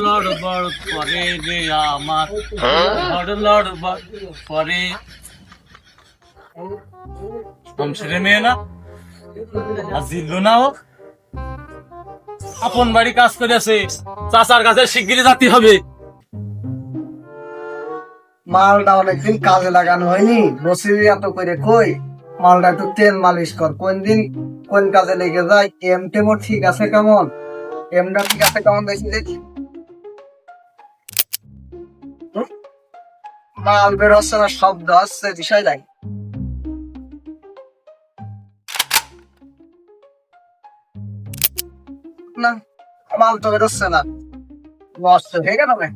লড়বড় করে রে আমার লড়বড় করে শমশেরের মেয়ে না আর জিল্লু না ও আপন বাড়ি কাজ করেছে চাচার কাছে শিগগিরই যেতে হবে। মালটা অনেকদিন কাজে লাগানো হয়নি, বসিবি এত করে কই মালটা একটু তেল মালিশ কর। কোন দিন কোন কাজে লেগে যায়। এম টেমও ঠিক আছে কেমন? এমটা ঠিক আছে কেমন দেখি দেখি। মাল বের হচ্ছে না, শব্দ হচ্ছে, বিষয় নাই। না মাল তো বেরোচ্ছে না, নষ্ট হয়ে গেল না।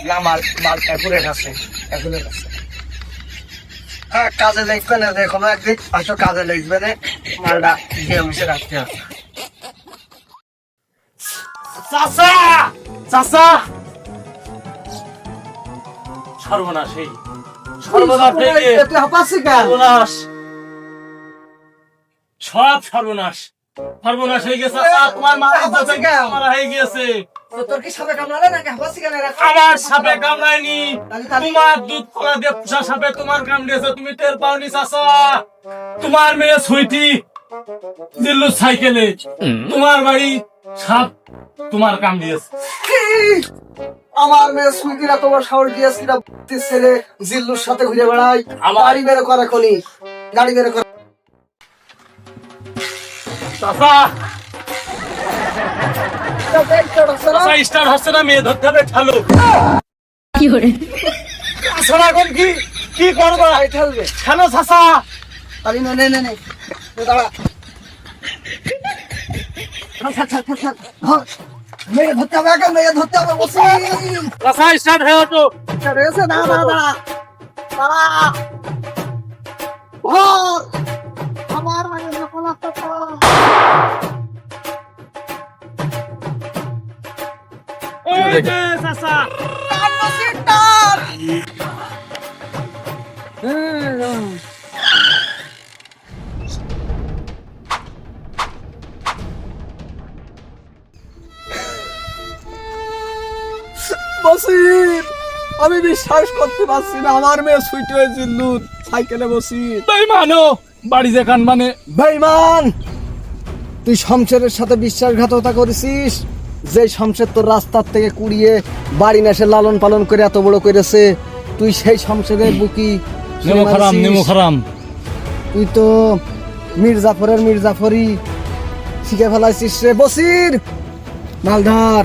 না মাল একুরেট আছে, একুরেট আছে। হ্যাঁ কাজে লাগবে না, দেখো না একদিন আসো কাজে লাগবে না, মালটা যে অংশে রাখতে হবে। চাচা চাচা সর্বনাশ এই সর্বনাশ তুই হাঁপাচ্ছি কেন? সর্বনাশ সব সর্বনাশ সর্বনাশ হয়ে গেছে চাচা, তোমার মা মারা হয়ে গিয়েছে। তোর কি সাপে কামড়ালে নাকি? হাঁপাচ্ছি কেন? আমার সাপে কামড়ায়নি, তোমার দুধ কলা দিয়ে পোষা সাপে তোমার কামড়িয়েছে, তুমি টের পাওনি চাচা। তোমার মেয়ে সুইটি দিল্লু সাইকেলে তোমার বাড়ি সাপ তোমার কামড়িয়েছে। আমার মেয়ে সুইটিরা তোমার সাহস দিয়েছিল ছেলে জিল্লুর সাথে ঘুরে বেড়াই। গাড়ি বের করে খনি, গাড়ি বের করে। চাচা চাচা স্টার্ট হচ্ছে না, মেয়ে ধরতে হবে ঠালো। চাচা এখন কি কি করবো? ঠেলবে ঠালো চাচা। আরে না নে নে নে দাঁড়া। মেয়ে ধরতে হবে, আগে মেয়ে ধরতে হবে। বসি চাচা স্টার্ট হয়ে ওঠো। রয়েছে, দাঁড়া দাঁড়া দাঁড়া দাঁড়া। ধর আমার মানে নকল আসতে। এই যে চাচা বসির, আমি বিশ্বাস করতে পারছি না আমার মেয়ে সুইটি হয়ে জিল্লু সাইকেলে বসির। বেঈমানো বাড়ি যেখান মানে বেঈমান, তুই শমশেরের সাথে বিশ্বাসঘাতকতা করেছিস। যে শমশের তোর রাস্তার থেকে কুড়িয়ে বাড়ি নেশে লালন পালন করে এত বড় করেছে, তুই সেই শমশেরের বুকি নেমো খারাম নেমো খারাম। তুই তো মির্জাফরের মির্জাফরি শিখে ফেলাইছিস রে বসির। মালদার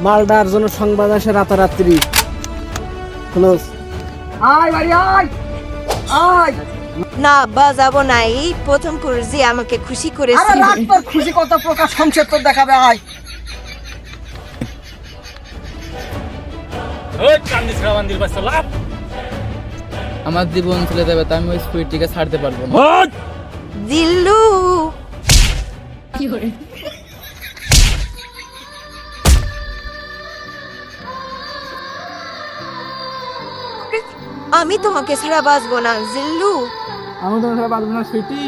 মালদার জন্য সংবাদ আসে রাতারাত্রি। ক্লোজ আয় বাড়ি আয় আয়। না বাজাবো না, এই প্রথম পুরুষই আমাকে খুশি আরে করেছে। রাত তোর খুশি কত প্রকাশ শমশের তোর দেখাবে। আয় ওই কান্দি ছেড়া বান্দির পাশে লাভ। আমার জীবন চলে যাবে, তা আমি ওই স্কুটিকে ছাড়তে পারবো না। হট জিল্লু আমি তোমাকে ছাড়া বাঁচবো না জিল্লু। আমি তো পারবো না সুইটি।